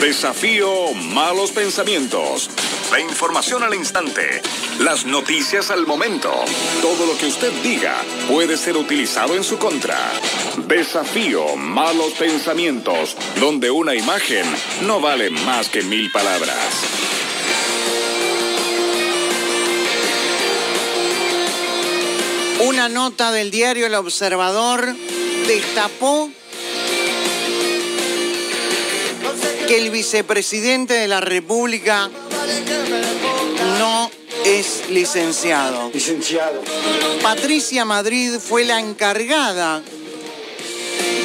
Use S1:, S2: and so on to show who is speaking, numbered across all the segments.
S1: Desafío Malos Pensamientos. La información al instante. Las noticias al momento. Todo lo que usted diga puede ser utilizado en su contra. Desafío Malos Pensamientos, donde una imagen no vale más que 1000 palabras.
S2: Una nota del diario El Observador destapó que el vicepresidente de la República no es licenciado. Patricia Madrid fue la encargada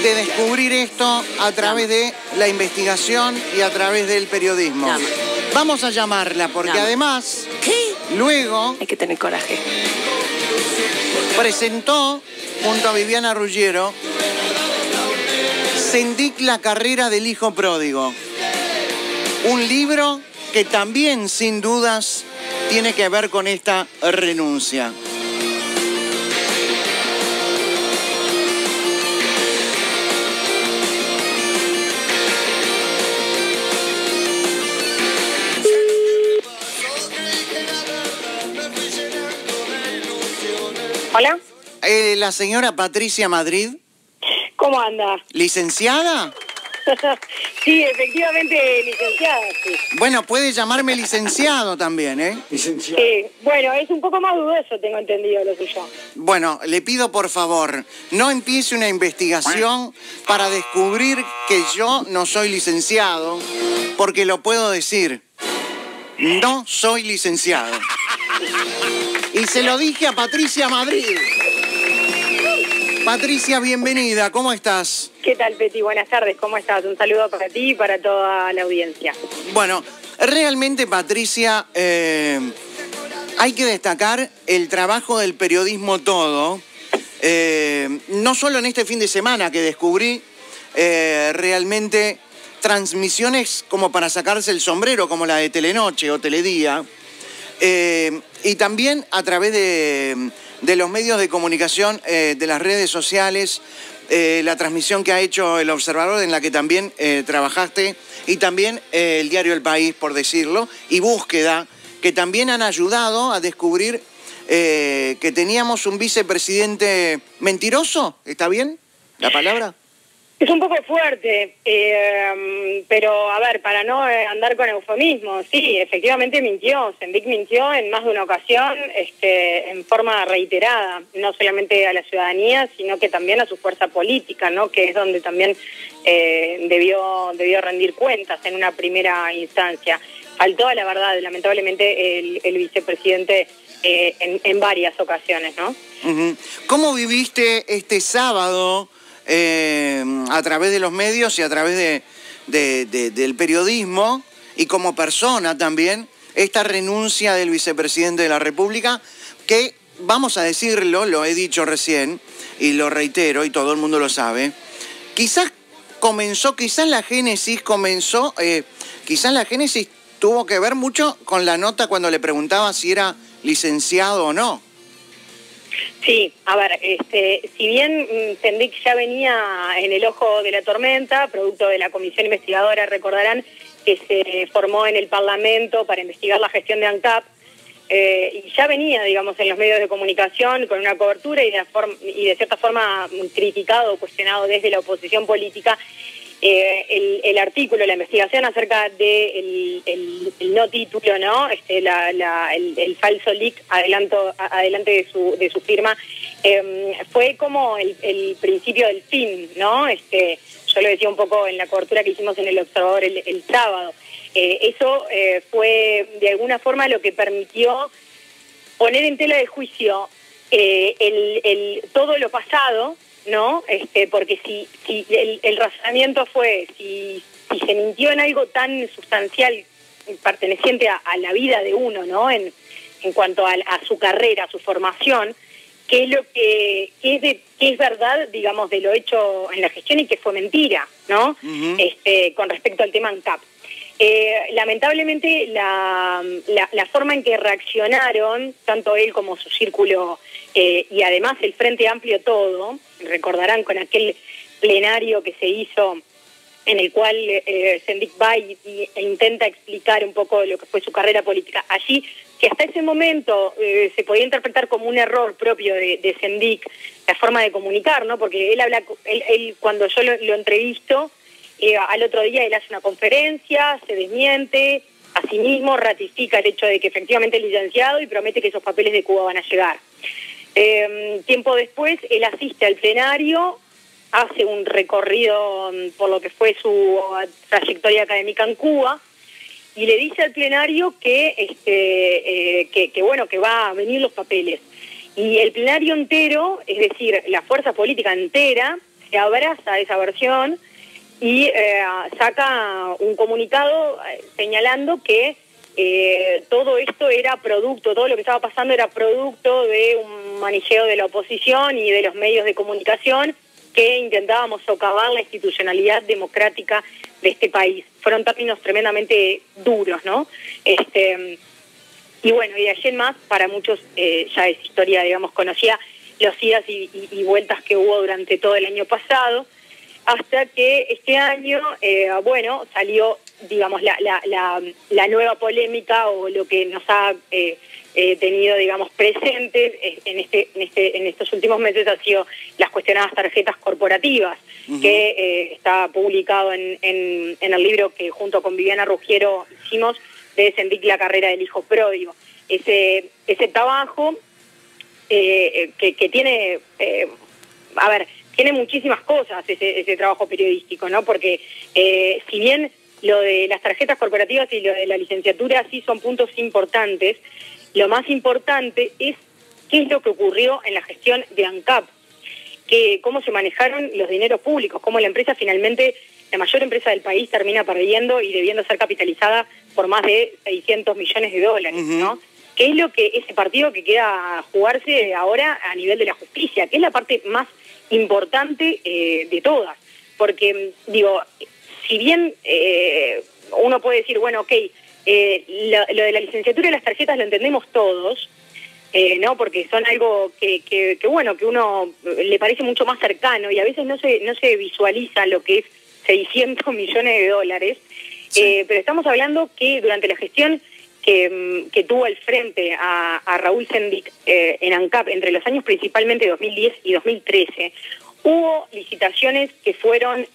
S2: de descubrir esto a través de la investigación y a través del periodismo. Vamos a llamarla porque además, luego
S3: hay que tener coraje.
S2: Presentó junto a Viviana Ruggiero Sendik, la carrera del hijo pródigo. Un libro que también, sin dudas, tiene que ver con esta renuncia.
S4: Hola.
S2: La señora Patricia Madrid.
S4: ¿Cómo anda?
S2: ¿Licenciada?
S4: Sí, efectivamente, licenciada, sí.
S2: Bueno, puede llamarme licenciado también, ¿eh?
S4: Sí, bueno, es un poco más dudoso, tengo entendido lo suyo.
S2: Bueno, le pido por favor, no empiece una investigación para descubrir que yo no soy licenciado, porque lo puedo decir. No soy licenciado. Y se lo dije a Patricia Madrid. Patricia, bienvenida, ¿cómo estás?
S4: ¿Qué tal, Peti? Buenas tardes, ¿cómo estás? Un saludo para ti y para toda la audiencia.
S2: Bueno, realmente, Patricia, hay que destacar el trabajo del periodismo todo, no solo en este fin de semana que descubrí realmente transmisiones como para sacarse el sombrero, como la de Telenoche o Teledía, y también a través de los medios de comunicación, de las redes sociales, la transmisión que ha hecho El Observador, en la que también trabajaste, y también el diario El País, por decirlo, y Búsqueda, que también han ayudado a descubrir que teníamos un vicepresidente mentiroso. ¿Está bien la palabra?
S4: Es un poco fuerte, pero a ver, para no andar con eufemismos, sí, efectivamente mintió. Sendik mintió en más de una ocasión, en forma reiterada, no solamente a la ciudadanía, sino que también a su fuerza política, ¿no? Que es donde también debió rendir cuentas en una primera instancia. Faltó a la verdad, lamentablemente, el vicepresidente en varias ocasiones, ¿no?
S2: ¿Cómo viviste este sábado? A través de los medios y a través del periodismo y como persona también, esta renuncia del vicepresidente de la República, que, vamos a decirlo, lo he dicho recién y lo reitero y todo el mundo lo sabe, quizás la génesis tuvo que ver mucho con la nota cuando le preguntaba si era licenciado o no.
S4: Sí, a ver, si bien Sendik ya venía en el ojo de la tormenta, producto de la comisión investigadora, recordarán que se formó en el Parlamento para investigar la gestión de ANCAP, y ya venía, digamos, en los medios de comunicación con una cobertura y de cierta forma criticado o cuestionado desde la oposición política, el artículo, la investigación acerca del el no título, ¿no? El falso leak adelante de su firma, fue como el principio del fin, ¿no? Yo lo decía un poco en la cobertura que hicimos en El Observador el sábado. Eso fue de alguna forma lo que permitió poner en tela de juicio todo lo pasado, ¿no? Porque si el razonamiento fue, si se mintió en algo tan sustancial perteneciente a la vida de uno, ¿no? En cuanto a su carrera, a su formación, qué es lo que qué es verdad, digamos, de lo hecho en la gestión y qué fue mentira, ¿no? Con respecto al tema ANCAP. Lamentablemente la forma en que reaccionaron, tanto él como su círculo, y además el Frente Amplio todo, recordarán con aquel plenario que se hizo en el cual Sendik va e intenta explicar un poco lo que fue su carrera política. Allí, que hasta ese momento se podía interpretar como un error propio de Sendik, la forma de comunicar, ¿no? Porque él cuando yo lo entrevisto, al otro día él hace una conferencia, se desmiente, asimismo ratifica el hecho de que efectivamente es licenciado y promete que esos papeles de Cuba van a llegar. Tiempo después, él asiste al plenario, hace un recorrido por lo que fue su trayectoria académica en Cuba y le dice al plenario que va a venir los papeles. Y el plenario entero, es decir, la fuerza política entera, se abraza a esa versión y saca un comunicado señalando que todo esto era producto, todo lo que estaba pasando era producto de un manijeo de la oposición y de los medios de comunicación que intentábamos socavar la institucionalidad democrática de este país. Fueron términos tremendamente duros, ¿no? Y bueno, y de allí en más, para muchos ya es historia, digamos, conocida, los idas y vueltas que hubo durante todo el año pasado, hasta que este año, salió, digamos, la nueva polémica o lo que nos ha tenido, digamos, presentes en estos últimos meses ha sido las cuestionadas tarjetas corporativas, que está publicado en el libro que junto con Viviana Ruggiero hicimos de Sendik, la carrera del hijo pródigo. Ese trabajo que tiene, tiene muchísimas cosas ese trabajo periodístico, ¿no? Porque si bien lo de las tarjetas corporativas y lo de la licenciatura sí son puntos importantes, lo más importante es qué es lo que ocurrió en la gestión de ANCAP, cómo se manejaron los dineros públicos, cómo la empresa finalmente, la mayor empresa del país, termina perdiendo y debiendo ser capitalizada por más de 600 millones de dólares, ¿no? ¿Qué es lo que ese partido que queda a jugarse ahora a nivel de la justicia? Que es la parte más importante de todas. Porque, digo, si bien uno puede decir, bueno, ok, lo de la licenciatura y las tarjetas lo entendemos todos, ¿no? Porque son algo que uno le parece mucho más cercano y a veces no se visualiza lo que es 600 millones de dólares. Sí. Pero estamos hablando que durante la gestión que tuvo al frente a Raúl Sendik en ANCAP entre los años principalmente 2010 y 2013, hubo licitaciones que fueron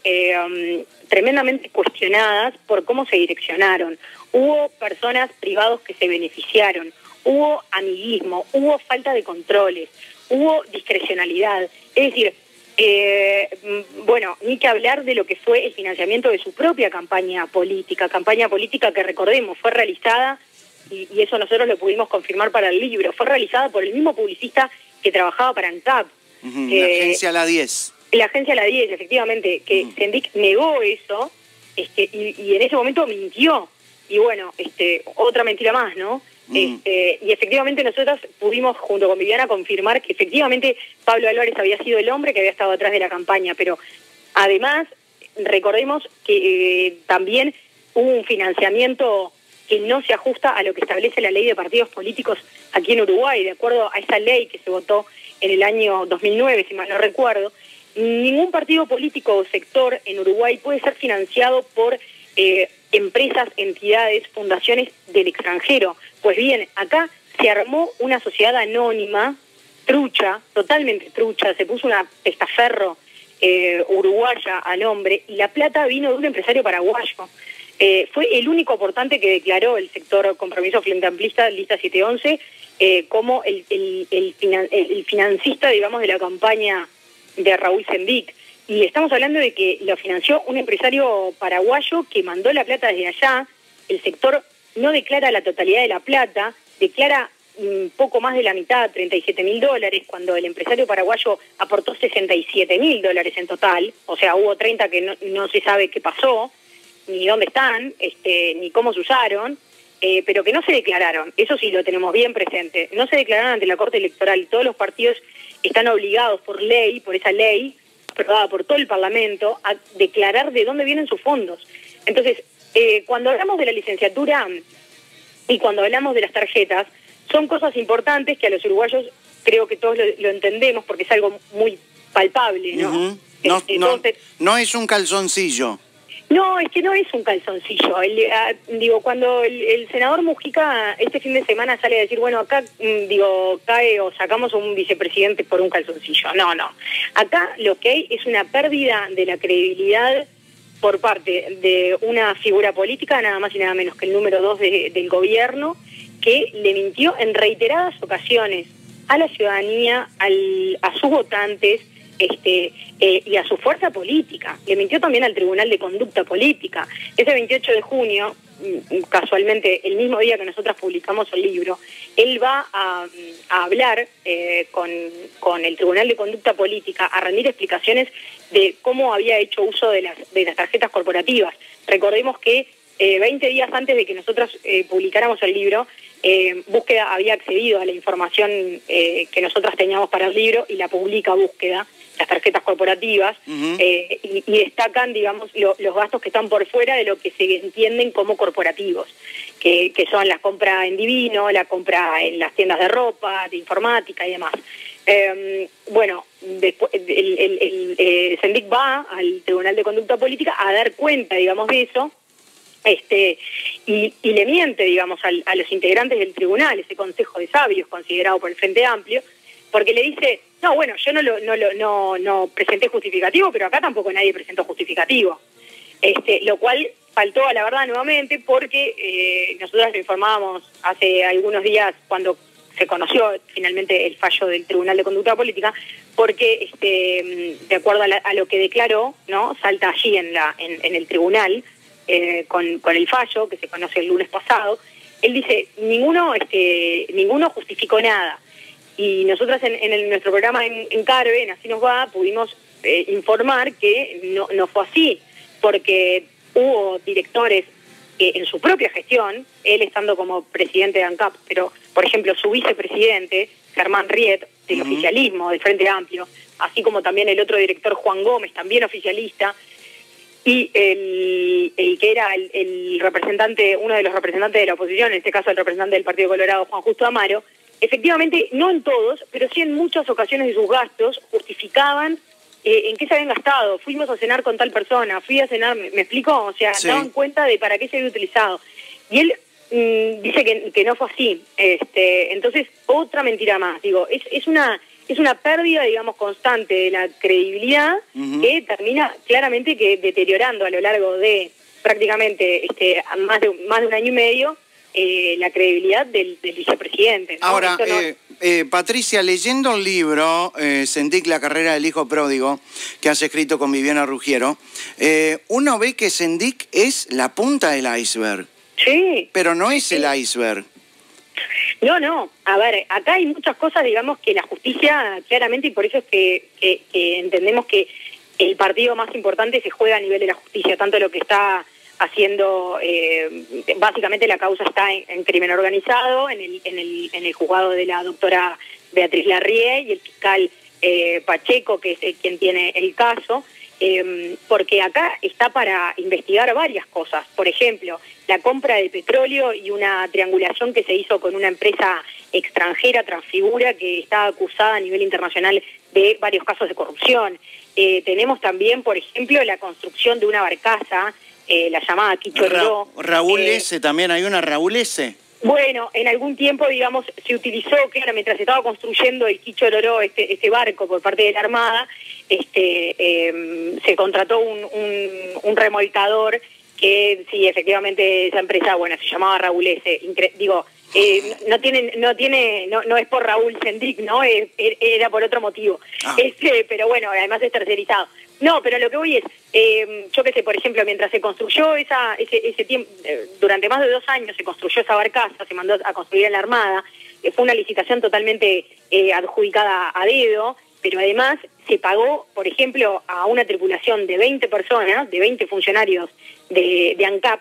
S4: tremendamente cuestionadas por cómo se direccionaron. Hubo personas privados que se beneficiaron, hubo amiguismo, hubo falta de controles, hubo discrecionalidad. Es decir, ni que hablar de lo que fue el financiamiento de su propia campaña política que recordemos fue realizada, y eso nosotros lo pudimos confirmar para el libro, fue realizada por el mismo publicista que trabajaba para ANCAP.
S2: La agencia La 10.
S4: La agencia La 10, efectivamente, que Sendik negó eso y en ese momento mintió. Y bueno, otra mentira más, ¿no? Y efectivamente nosotros pudimos, junto con Viviana, confirmar que efectivamente Pablo Álvarez había sido el hombre que había estado atrás de la campaña, pero además recordemos que también hubo un financiamiento que no se ajusta a lo que establece la ley de partidos políticos aquí en Uruguay. De acuerdo a esa ley que se votó en el año 2009, si mal no recuerdo, ningún partido político o sector en Uruguay puede ser financiado por empresas, entidades, fundaciones del extranjero. Pues bien, acá se armó una sociedad anónima, trucha, totalmente trucha, se puso una testaferro uruguaya al nombre, y la plata vino de un empresario paraguayo. Fue el único aportante que declaró el sector Compromiso Frente Amplista, lista 711, como el financista, digamos, de la campaña de Raúl Sendik. Y estamos hablando de que lo financió un empresario paraguayo que mandó la plata desde allá. El sector no declara la totalidad de la plata, declara poco más de la mitad, $37.000, cuando el empresario paraguayo aportó $67.000 en total. O sea, hubo 30 que no se sabe qué pasó, ni dónde están, ni cómo se usaron, pero que no se declararon. Eso sí lo tenemos bien presente. No se declararon ante la Corte Electoral. Todos los partidos están obligados por ley, por esa ley aprobada por todo el Parlamento, a declarar de dónde vienen sus fondos. Entonces, cuando hablamos de la licenciatura y cuando hablamos de las tarjetas, son cosas importantes que a los uruguayos creo que todos lo entendemos porque es algo muy palpable, ¿no?
S2: No es un calzoncillo.
S4: No, es que no es un calzoncillo. Cuando el senador Mujica este fin de semana sale a decir, bueno, acá, cae o sacamos un vicepresidente por un calzoncillo. No. Acá lo que hay es una pérdida de la credibilidad por parte de una figura política, nada más y nada menos que el número 2 del gobierno, que le mintió en reiteradas ocasiones a la ciudadanía, a sus votantes, y a su fuerza política. Le mintió también al Tribunal de Conducta Política. Ese 28 de junio, casualmente el mismo día que nosotras publicamos el libro, él va a hablar con el Tribunal de Conducta Política, a rendir explicaciones de cómo había hecho uso de las tarjetas corporativas. Recordemos que 20 días antes de que nosotros publicáramos el libro, Búsqueda había accedido a la información que nosotras teníamos para el libro y la publica Búsqueda, las tarjetas corporativas, y destacan, digamos, los gastos que están por fuera de lo que se entienden como corporativos, que son la compra en Divino, la compra en las tiendas de ropa, de informática y demás. Después el Sendic va al Tribunal de Conducta Política a dar cuenta, digamos, de eso, y le miente, digamos, a los integrantes del tribunal, ese consejo de sabios considerado por el Frente Amplio, porque le dice, no, bueno, yo no presenté justificativo, pero acá tampoco nadie presentó justificativo. Lo cual faltó a la verdad nuevamente, porque nosotros lo informábamos hace algunos días cuando se conoció finalmente el fallo del Tribunal de Conducta Política, porque de acuerdo a lo que declaró, ¿no?, salta allí en el tribunal, con el fallo que se conoce el lunes pasado. Él dice, ninguno justificó nada. Y nosotras en nuestro programa en Carve, en Así Nos Va, pudimos informar que no fue así, porque hubo directores que en su propia gestión, él estando como presidente de ANCAP, pero por ejemplo su vicepresidente, Germán Riet, del oficialismo, del Frente Amplio, así como también el otro director, Juan Gómez, también oficialista, y el que era el representante, uno de los representantes de la oposición, en este caso el representante del Partido Colorado, Juan Justo Amaro, efectivamente, no en todos, pero sí en muchas ocasiones de sus gastos, justificaban en qué se habían gastado. Fuimos a cenar con tal persona, fui a cenar, ¿me explico? O sea, sí, daban cuenta de para qué se había utilizado. Y él dice que no fue así. Entonces, otra mentira más. Digo, es una pérdida, digamos, constante de la credibilidad, que termina claramente que deteriorando a lo largo de prácticamente más de un año y medio la credibilidad del vicepresidente, ¿no?
S2: Ahora, Patricia, leyendo el libro Sendic, la carrera del hijo pródigo, que has escrito con Viviana Ruggiero, uno ve que Sendic es la punta del iceberg.
S4: Sí.
S2: Pero no es el iceberg.
S4: No. A ver, acá hay muchas cosas, digamos, que la justicia claramente, y por eso es que entendemos que el partido más importante se juega a nivel de la justicia, tanto lo que está haciendo, básicamente la causa está en crimen organizado, en el juzgado de la doctora Beatriz Larrié y el fiscal Pacheco, que es quien tiene el caso, porque acá está para investigar varias cosas. Por ejemplo, la compra de petróleo y una triangulación que se hizo con una empresa extranjera, Transfigura, que está acusada a nivel internacional de varios casos de corrupción. Tenemos también, por ejemplo, la construcción de una barcaza, la llamada Quicho Ororó.
S2: Raúl S. también, hay una Raúl S.
S4: Bueno, en algún tiempo, digamos, se utilizó, claro, mientras se estaba construyendo el Quicho Ororó, este barco por parte de la Armada, se contrató un remolcador que, sí, efectivamente, esa empresa, bueno, se llamaba Raúl S. No es por Raúl Sendic, ¿no? Era por otro motivo. Pero bueno, además es tercerizado. No, pero lo que voy es, yo qué sé, por ejemplo, mientras se construyó ese tiempo, durante más de 2 años se construyó esa barcaza, se mandó a construir en la Armada, fue una licitación totalmente adjudicada a dedo, pero además se pagó, por ejemplo, a una tripulación de 20 personas, de 20 funcionarios de ANCAP,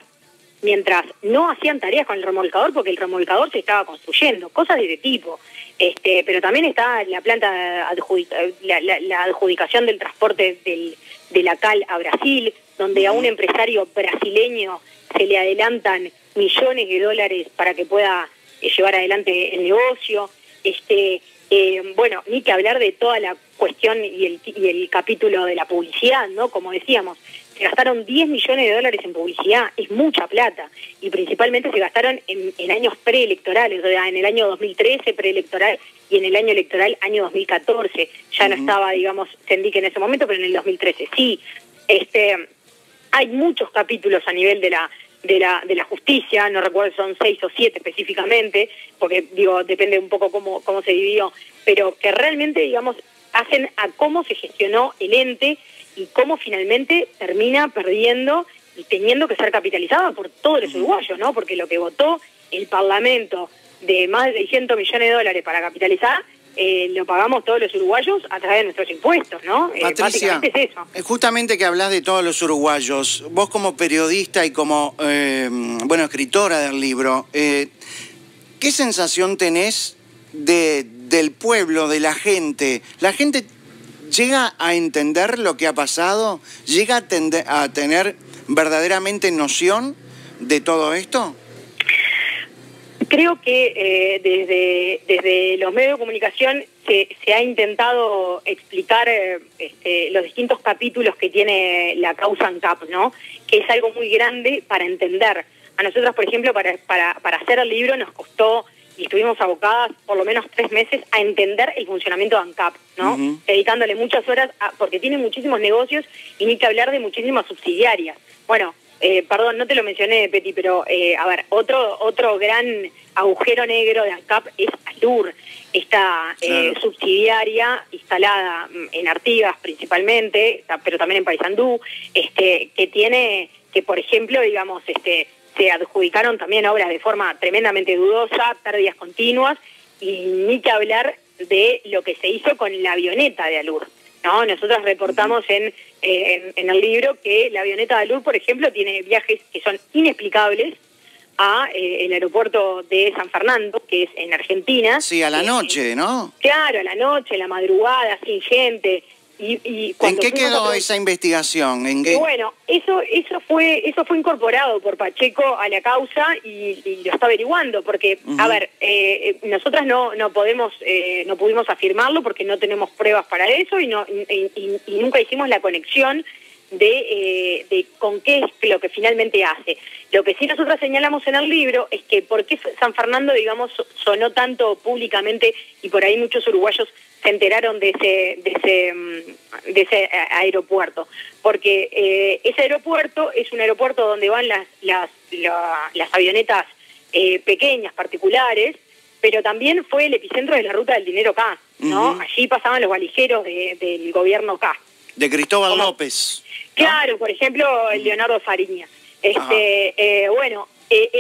S4: mientras no hacían tareas con el remolcador, porque el remolcador se estaba construyendo, cosas de ese tipo. Pero también está la planta la adjudicación del transporte de la cal a Brasil, donde a un empresario brasileño se le adelantan millones de dólares para que pueda llevar adelante el negocio. Bueno, ni que hablar de toda la cuestión y el capítulo de la publicidad, ¿no? Como decíamos, se gastaron 10 millones de dólares en publicidad, es mucha plata, y principalmente se gastaron en años preelectorales, o sea, en el año 2013 preelectoral y en el año electoral año 2014. Ya no estaba, digamos, Sendik en ese momento, pero en el 2013 sí. Hay muchos capítulos a nivel de la justicia, no recuerdo si son 6 o 7 específicamente, porque digo, depende un poco cómo se dividió, pero que realmente, digamos, hacen a cómo se gestionó el ente y cómo finalmente termina perdiendo y teniendo que ser capitalizada por todos los uruguayos, ¿no? Porque lo que votó el Parlamento de más de 600 millones de dólares para capitalizar, lo pagamos todos los uruguayos a través de nuestros impuestos, ¿no?
S2: Patricia,
S4: básicamente es eso.
S2: Justamente que hablas de todos los uruguayos, vos como periodista y como, escritora del libro, ¿qué sensación tenés del pueblo, de la gente? ¿La gente llega a entender lo que ha pasado? ¿Llega a tener verdaderamente noción de todo esto?
S4: Creo que desde los medios de comunicación se ha intentado explicar los distintos capítulos que tiene la causa ANCAP, ¿no? Que es algo muy grande para entender. A nosotros, por ejemplo, para hacer el libro nos costó, y estuvimos abocadas por lo menos 3 meses a entender el funcionamiento de ANCAP, ¿no? Dedicándole muchas horas, porque tiene muchísimos negocios y ni que hablar de muchísimas subsidiarias. Bueno, perdón, no te lo mencioné, Peti, pero a ver, otro gran agujero negro de ANCAP es ALUR, esta subsidiaria instalada en Artigas principalmente, pero también en Paysandú, que por ejemplo, digamos, se adjudicaron también obras de forma tremendamente dudosa, pérdidas continuas, y ni que hablar de lo que se hizo con la avioneta de ALUR, ¿no? Nosotros reportamos en el libro que la avioneta de ALUR, por ejemplo, tiene viajes que son inexplicables a el aeropuerto de San Fernando, que es en Argentina.
S2: Sí, a la noche, ¿no?
S4: Claro, a la noche, a la madrugada, sin gente.
S2: ¿En qué quedó esa investigación?
S4: Bueno, eso fue incorporado por Pacheco a la causa y lo está averiguando, porque, a ver, nosotras no pudimos afirmarlo porque no tenemos pruebas para eso y nunca hicimos la conexión de con qué es lo que finalmente hace. Lo que sí nosotros señalamos en el libro es que por qué San Fernando, digamos, sonó tanto públicamente y por ahí muchos uruguayos se enteraron de ese aeropuerto. Porque ese aeropuerto es un aeropuerto donde van las avionetas pequeñas, particulares, pero también fue el epicentro de la ruta del dinero K, ¿no? Allí pasaban los valijeros del gobierno K.
S2: De Cristóbal López.
S4: Claro, por ejemplo, el Leonardo Fariña. El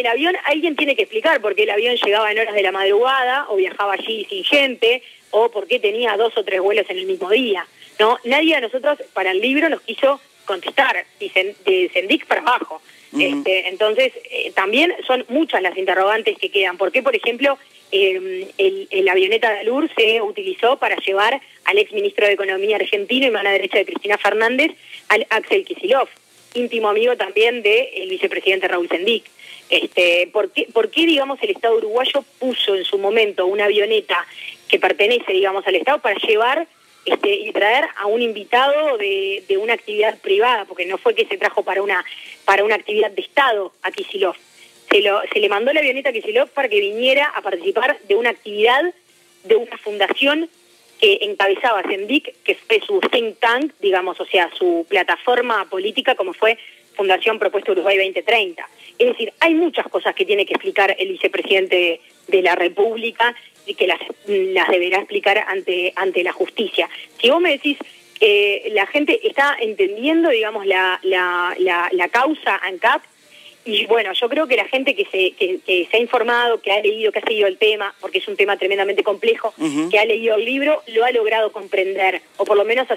S4: avión, alguien tiene que explicar por qué el avión llegaba en horas de la madrugada o viajaba allí sin gente, o por qué tenía 2 o 3 vuelos en el mismo día, ¿no? Nadie de nosotros para el libro nos quiso contestar, de Sendik para abajo. Entonces, también son muchas las interrogantes que quedan. ¿Por qué, por ejemplo, la avioneta de ALUR se utilizó para llevar al exministro de Economía argentino y mano derecha de Cristina Fernández, al Axel Kicillof, íntimo amigo también del vicepresidente Raúl Sendik? ¿Por qué, digamos, el Estado uruguayo puso en su momento una avioneta que pertenece, digamos, al Estado para llevar y traer a un invitado de una actividad privada? Porque no fue que se trajo para una actividad de Estado a Kicillof. Se le mandó la avioneta a Kicillof para que viniera a participar de una actividad de una fundación que encabezaba Sendik, que fue su think tank, digamos, o sea, su plataforma política, como fue Fundación Propuesta Uruguay 2030. Es decir, hay muchas cosas que tiene que explicar el vicepresidente de la República y que las deberá explicar ante la justicia. Si vos me decís que la gente está entendiendo, digamos, la causa ANCAP, y bueno, yo creo que la gente que se ha informado, que ha leído, que ha seguido el tema, porque es un tema tremendamente complejo, que ha leído el libro, lo ha logrado comprender, o por lo menos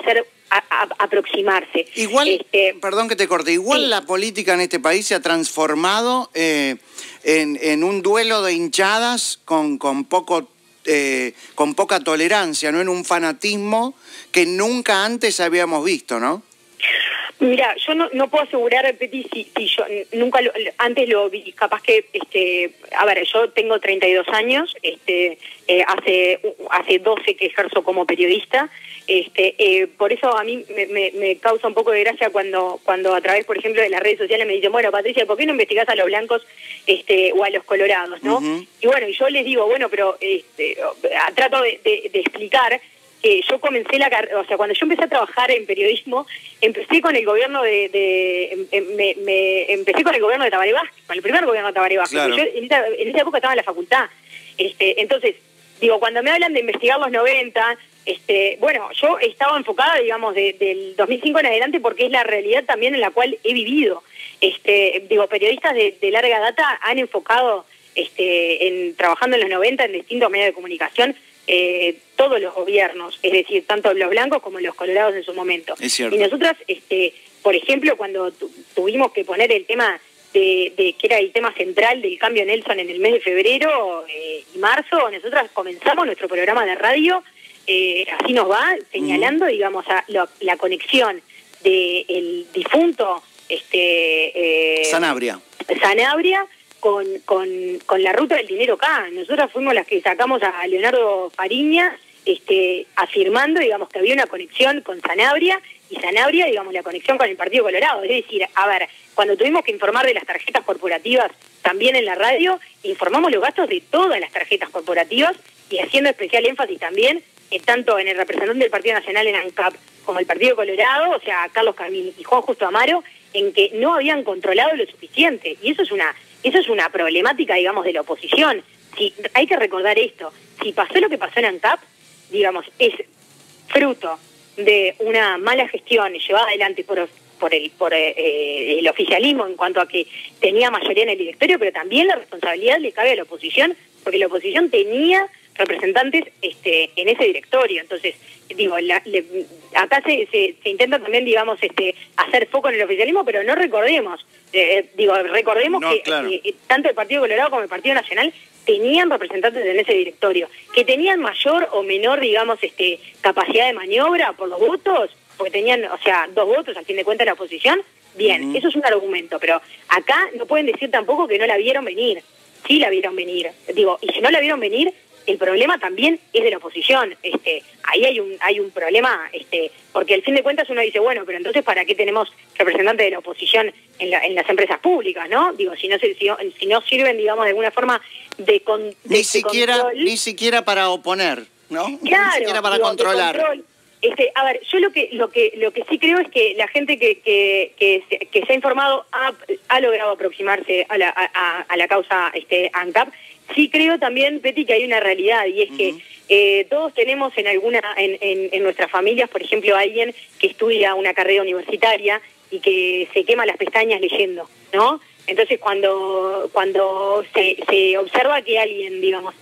S4: aproximarse.
S2: Igual, perdón que te corte, igual sí. La política en este país se ha transformado en un duelo de hinchadas con poca tolerancia, ¿no? En un fanatismo que nunca antes habíamos visto, ¿no?
S4: Mira, yo no puedo asegurar, Peti, si yo nunca antes lo vi, capaz que, a ver, yo tengo 32 años, hace 12 que ejerzo como periodista, por eso a mí me causa un poco de gracia cuando a través, por ejemplo, de las redes sociales me dicen, bueno, Patricia, ¿por qué no investigás a los blancos o a los colorados, no?
S2: Uh-huh.
S4: Y bueno, y yo les digo, bueno, pero trato de explicar que yo comencé o sea, cuando yo empecé a trabajar en periodismo, empecé con el gobierno empecé con el gobierno de Tabaré Vázquez, con el primer gobierno de Tabaré Vázquez.
S2: Claro.
S4: Yo en esa época estaba en la facultad. Entonces, digo, cuando me hablan de investigar los 90, bueno, yo estaba enfocada, digamos, del 2005 en adelante porque es la realidad también en la cual he vivido. Digo, periodistas de larga data han enfocado trabajando en los 90 en distintos medios de comunicación, todos los gobiernos, es decir, tanto los blancos como los colorados en su momento.
S2: Es cierto.
S4: Y nosotras, por ejemplo, cuando tuvimos que poner el tema de que era el tema central del cambio Nelson en el mes de febrero y marzo, nosotras comenzamos nuestro programa de radio, así nos va, señalando, digamos, la conexión del difunto
S2: Sanabria
S4: con la ruta del dinero acá. Nosotras fuimos las que sacamos a Leonardo Fariña, afirmando, digamos, que había una conexión con Sanabria, y Sanabria, digamos, la conexión con el Partido Colorado. Es decir, a ver, cuando tuvimos que informar de las tarjetas corporativas, también en la radio, informamos los gastos de todas las tarjetas corporativas, y haciendo especial énfasis también, tanto en el representante del Partido Nacional en ANCAP, como el Partido Colorado, o sea, Carlos Camín y Juan Justo Amaro, en que no habían controlado lo suficiente. Y eso es una problemática, digamos, de la oposición. Hay que recordar esto. Si pasó lo que pasó en ANCAP, digamos, es fruto de una mala gestión llevada adelante por el oficialismo en cuanto a que tenía mayoría en el directorio, pero también la responsabilidad le cabe a la oposición, porque la oposición tenía representantes en ese directorio. Entonces, digo, acá se intenta también, digamos, hacer foco en el oficialismo, pero no recordemos, recordemos que
S2: claro,
S4: tanto el Partido Colorado como el Partido Nacional tenían representantes en ese directorio, que tenían mayor o menor, digamos, capacidad de maniobra por los votos, porque tenían, o sea, 2 votos al fin de cuentas la oposición. Bien, eso es un argumento, pero acá no pueden decir tampoco que no la vieron venir. Sí la vieron venir, digo, y si no la vieron venir, el problema también es de la oposición. Ahí hay un problema, porque al fin de cuentas uno dice, bueno, pero entonces ¿para qué tenemos representantes de la oposición en las empresas públicas, no? Digo, si no sirven, digamos, de alguna forma de control.
S2: Ni siquiera para oponer, ¿no?
S4: Claro,
S2: ni siquiera para controlar.
S4: A ver, yo lo que sí creo es que la gente que se ha informado ha logrado aproximarse a la causa ANCAP. Sí creo también, Peti, que hay una realidad, y es que todos tenemos en nuestras familias, por ejemplo, alguien que estudia una carrera universitaria y que se quema las pestañas leyendo, ¿no? Entonces, cuando se observa que alguien, digamos,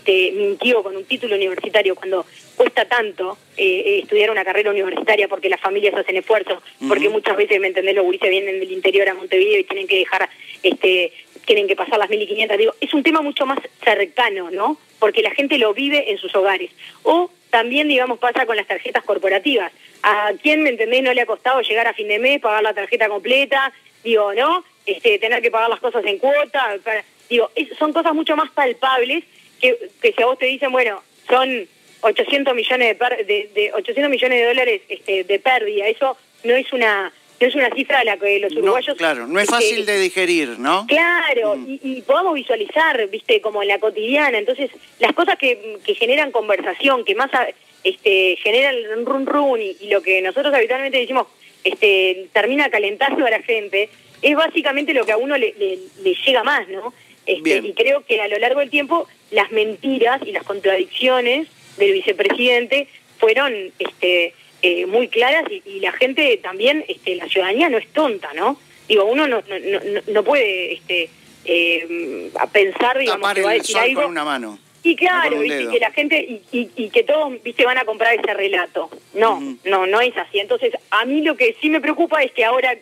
S4: mintió con un título universitario, cuando cuesta tanto estudiar una carrera universitaria porque las familias hacen esfuerzos, porque muchas veces, ¿me entendés?, los gurises vienen del interior a Montevideo y tienen que dejar, tienen que pasar las 1.500, digo, es un tema mucho más cercano, ¿no? Porque la gente lo vive en sus hogares. O también, digamos, pasa con las tarjetas corporativas. ¿A quién, me entendés, no le ha costado llegar a fin de mes, pagar la tarjeta completa? Digo, ¿no? Tener que pagar las cosas en cuota. Digo, son cosas mucho más palpables que si a vos te dicen, bueno, son 800 millones de 800 millones de dólares de pérdida. Eso no es una cifra a la que los uruguayos...
S2: No, claro, no es fácil de digerir, ¿no?
S4: Claro, y podamos visualizar, viste, como en la cotidiana. Entonces, las cosas que generan conversación, que más generan el run run y lo que nosotros habitualmente decimos termina calentando a la gente, es básicamente lo que a uno le llega más, ¿no? Y creo que a lo largo del tiempo las mentiras y las contradicciones del vicepresidente fueron muy claras, y la gente también, la ciudadanía no es tonta, ¿no? Digo, uno no puede pensar, digamos,
S2: tapar
S4: que va a
S2: el
S4: decir
S2: sol
S4: algo
S2: con una mano.
S4: Y claro, y que la gente, y que todos, viste, van a comprar ese relato. No, no es así. Entonces, a mí lo que sí me preocupa es que ahora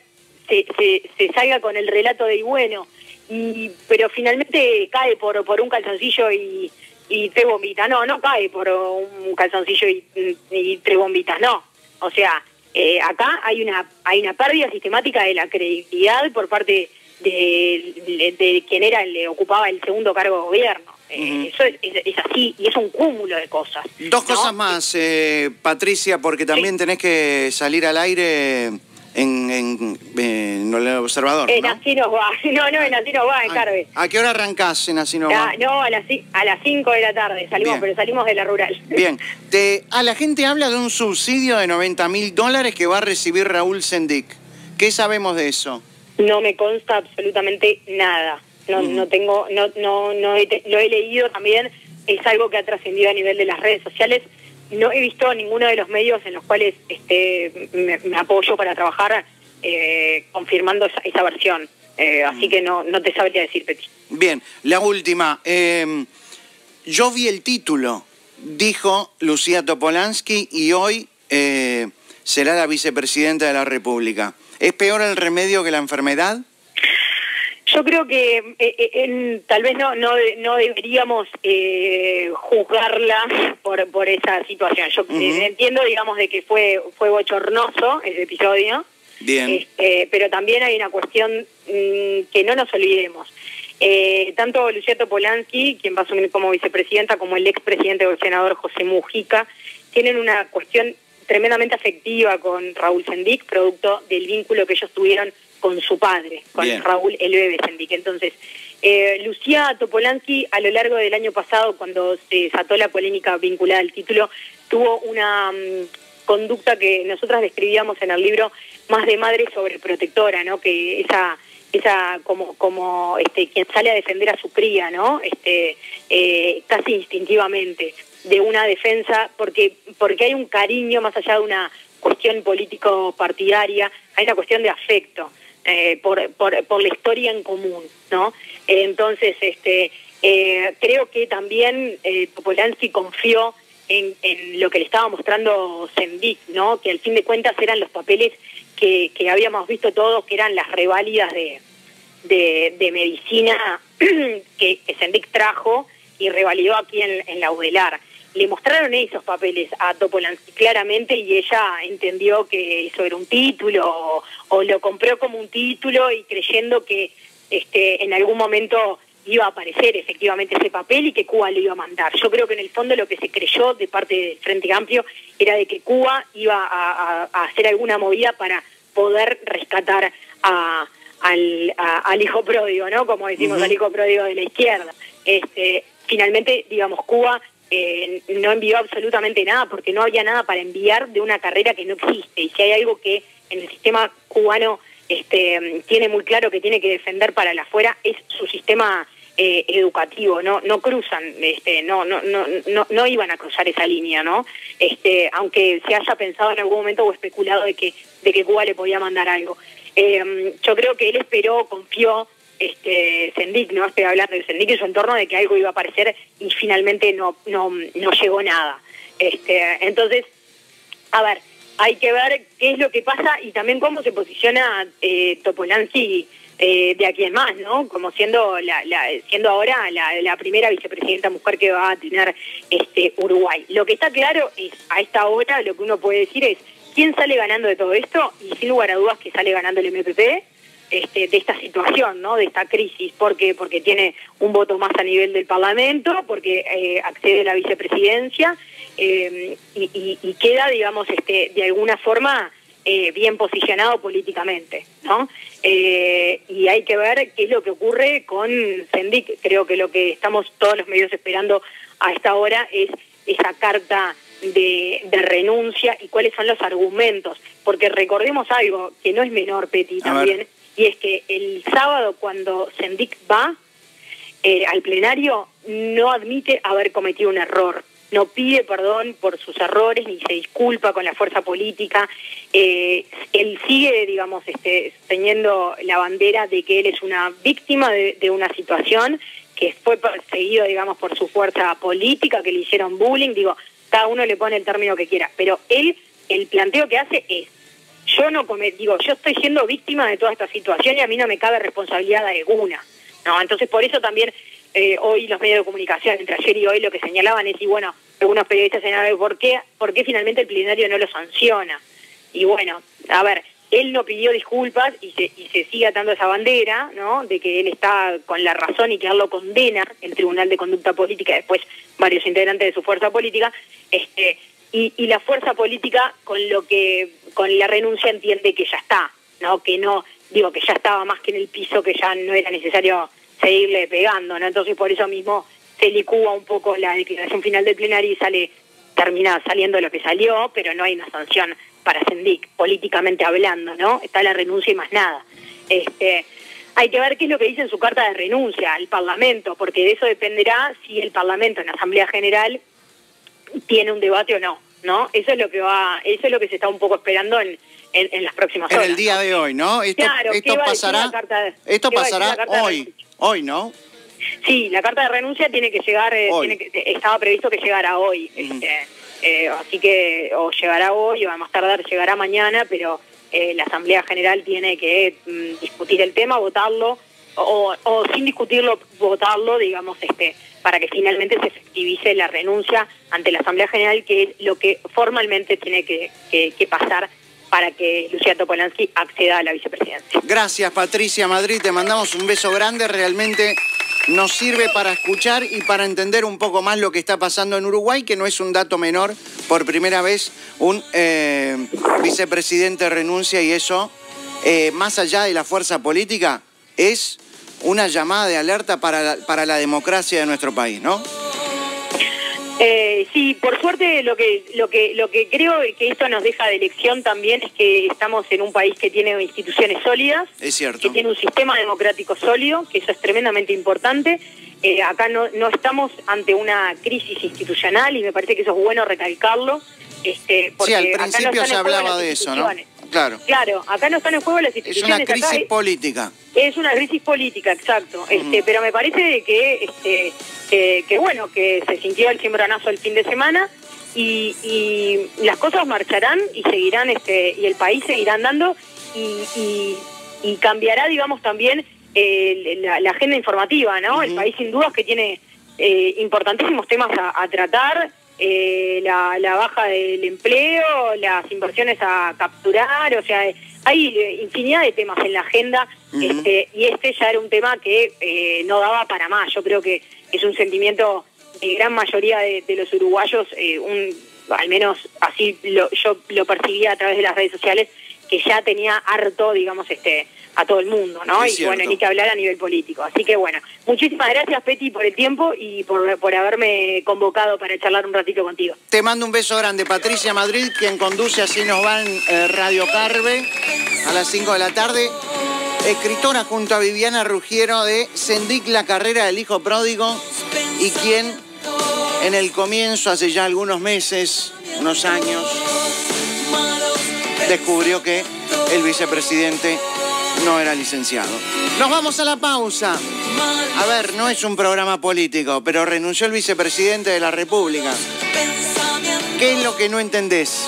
S4: se salga con el relato de bueno, pero finalmente cae por un calzoncillo y 3 bombitas. No cae por un calzoncillo y 3 bombitas, no. O sea, acá hay una pérdida sistemática de la credibilidad por parte de quien ocupaba el segundo cargo de gobierno. Eso es así, y es un cúmulo de cosas.
S2: Dos cosas más, Patricia, porque también tenés que salir al aire en El Observador,
S4: en
S2: ¿no?
S4: Así nos va. No, en Así nos va, en Carve.
S2: ¿A qué hora arrancás en Así nos va?
S4: No, a las 5 de la tarde salimos, pero salimos de la rural.
S2: Bien. A la gente habla de un subsidio de $90.000 que va a recibir Raúl Sendic. ¿Qué sabemos de eso?
S4: No me consta absolutamente nada. No tengo, lo he leído también, es algo que ha trascendido a nivel de las redes sociales. No he visto ninguno de los medios en los cuales me apoyo para trabajar confirmando esa versión. Así que no te sabría decir, Peti.
S2: Bien, la última. Yo vi el título, dijo Lucía Topolansky, y hoy será la vicepresidenta de la República. ¿Es peor el remedio que la enfermedad?
S4: Yo creo que tal vez no deberíamos juzgarla por esa situación. Yo entiendo, digamos, de que fue bochornoso ese episodio.
S2: Bien.
S4: Pero también hay una cuestión que no nos olvidemos. Tanto Lucía Topolansky, quien va a asumir como vicepresidenta, como el expresidente o el senador José Mujica, tienen una cuestión tremendamente afectiva con Raúl Sendic, producto del vínculo que ellos tuvieron con su padre, con Raúl el Bebe Sendic. Entonces, Lucía Topolansky, a lo largo del año pasado, cuando se desató la polémica vinculada al título, tuvo una conducta que nosotras describíamos en el libro más de madre sobreprotectora, ¿no? Que esa como quien sale a defender a su cría, ¿no? Casi instintivamente, de una defensa, porque hay un cariño más allá de una cuestión político-partidaria, hay una cuestión de afecto. Por la historia en común, ¿no? Entonces, creo que también Topolansky confió en lo que le estaba mostrando Sendic, ¿no? Que al fin de cuentas eran los papeles que habíamos visto todos, que eran las reválidas de medicina que Sendic trajo y revalidó aquí en la UDELAR. Le mostraron esos papeles a Topolansky claramente y ella entendió que eso era un título o lo compró como un título y creyendo que en algún momento iba a aparecer efectivamente ese papel y que Cuba lo iba a mandar. Yo creo que en el fondo lo que se creyó de parte del Frente Amplio era de que Cuba iba a hacer alguna movida para poder rescatar al hijo pródigo, ¿no? Como decimos, al hijo pródigo de la izquierda. Finalmente, digamos, Cuba no envió absolutamente nada porque no había nada para enviar de una carrera que no existe. Y si hay algo que en el sistema cubano tiene muy claro que tiene que defender para la afuera, es su sistema educativo. No cruzan, no iban a cruzar esa línea, ¿no? Aunque se haya pensado en algún momento o especulado de que Cuba le podía mandar algo. Yo creo que él esperó, confió, Sendic, ¿no? Estoy hablando de Sendic y su entorno, de que algo iba a aparecer y finalmente no llegó nada. Entonces, a ver, hay que ver qué es lo que pasa y también cómo se posiciona Topolansky de aquí en más, ¿no? Como siendo ahora la primera vicepresidenta mujer que va a tener Uruguay. Lo que está claro es, a esta hora, lo que uno puede decir es quién sale ganando de todo esto, y sin lugar a dudas que sale ganando el MPP, de esta situación, ¿no? De esta crisis, porque tiene un voto más a nivel del Parlamento, porque accede a la vicepresidencia y queda, digamos, de alguna forma bien posicionado políticamente, ¿no? Y hay que ver qué es lo que ocurre con Sendic. Creo que lo que estamos todos los medios esperando a esta hora es esa carta de renuncia y cuáles son los argumentos, porque recordemos algo que no es menor, Peti, también, y es que el sábado cuando Sendic va al plenario no admite haber cometido un error, no pide perdón por sus errores ni se disculpa con la fuerza política. Él sigue, digamos, teniendo la bandera de que él es una víctima de una situación, que fue perseguido, digamos, por su fuerza política, que le hicieron bullying. Digo, cada uno le pone el término que quiera, pero él, el planteo que hace es: yo yo estoy siendo víctima de toda esta situación y a mí no me cabe responsabilidad alguna, ¿no? Entonces, por eso también hoy los medios de comunicación, entre ayer y hoy, lo que señalaban es, y bueno, algunos periodistas señalaban, ¿por qué finalmente el plenario no lo sanciona? Y bueno, a ver, él no pidió disculpas y se sigue atando esa bandera, ¿no? De que él está con la razón y que él lo condena el Tribunal de Conducta Política, después varios integrantes de su fuerza política, y la fuerza política con la renuncia entiende que ya está, ¿no? Que no, digo, que ya estaba más que en el piso, que ya no era necesario seguirle pegando, ¿no? Entonces por eso mismo se licúa un poco la declaración final del plenario y termina saliendo lo que salió, pero no hay una sanción para Sendik, políticamente hablando, ¿no? Está la renuncia y más nada. Hay que ver qué es lo que dice en su carta de renuncia al Parlamento, porque de eso dependerá si el Parlamento en la Asamblea General tiene un debate o no, ¿no? Eso es lo que se está un poco esperando en las próximas horas.
S2: En el día de hoy, ¿no? Esto pasará hoy, ¿no?
S4: Sí, la carta de renuncia tiene que llegar, estaba previsto que llegara hoy, así que o llegará hoy o a más tardar llegará mañana, pero la Asamblea General tiene que discutir el tema, votarlo, o sin discutirlo, votarlo, digamos, para que finalmente se efectivice la renuncia ante la Asamblea General, que es lo que formalmente tiene que pasar para que Lucía Topolansky acceda a la vicepresidencia.
S2: Gracias, Patricia Madrid, te mandamos un beso grande, realmente nos sirve para escuchar y para entender un poco más lo que está pasando en Uruguay, que no es un dato menor. Por primera vez un vicepresidente renuncia, y eso, más allá de la fuerza política, es una llamada de alerta para la democracia de nuestro país, ¿no?
S4: Sí, por suerte lo que creo que esto nos deja de lección también es que estamos en un país que tiene instituciones sólidas,
S2: es cierto,
S4: que tiene un sistema democrático sólido, que eso es tremendamente importante. Acá no estamos ante una crisis institucional y me parece que eso es bueno recalcarlo. Porque
S2: sí, al principio se hablaba de eso, ¿no? Claro.
S4: Claro, acá no están en juego las instituciones.
S2: Es una crisis política.
S4: Es una crisis política, exacto. Pero me parece que bueno, que se sintió el cimbronazo el fin de semana y las cosas marcharán y seguirán, y el país seguirá andando y cambiará, digamos, también la agenda informativa, ¿no? El país sin dudas que tiene importantísimos temas a tratar. La baja del empleo, las inversiones a capturar, o sea, hay infinidad de temas en la agenda, y ya era un tema que no daba para más. Yo creo que es un sentimiento de gran mayoría de los uruguayos, al menos así yo lo percibía a través de las redes sociales, que ya tenía harto, digamos, a todo el mundo, ¿no? Y bueno, ni que hablar a nivel político. Así que bueno, muchísimas gracias, Peti, por el tiempo y por haberme convocado para charlar un ratito contigo.
S2: Te mando un beso grande. Patricia Madrid, quien conduce Así Nos Va en Radio Carve a las 5 de la tarde. Escritora junto a Viviana Ruggiero de Sendik, la carrera del hijo pródigo, y quien en el comienzo, hace ya algunos meses, unos años, descubrió que el vicepresidente no era licenciado. Nos vamos a la pausa. A ver, no es un programa político, pero renunció el vicepresidente de la República. ¿Qué es lo que no entendés?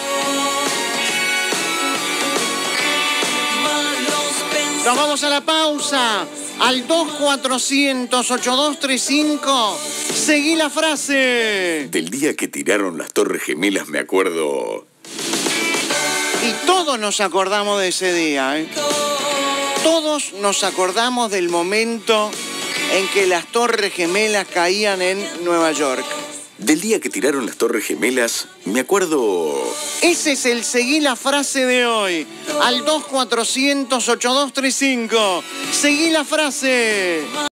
S2: Nos vamos a la pausa. Al 2400-8235. Seguí la frase.
S1: Del día que tiraron las Torres Gemelas me acuerdo.
S2: Y todos nos acordamos de ese día, ¿eh? Todos nos acordamos del momento en que las Torres Gemelas caían en Nueva York.
S1: Del día que tiraron las Torres Gemelas, me acuerdo...
S2: Ese es el Seguí la frase de hoy. Al 2400-8235. Seguí la frase.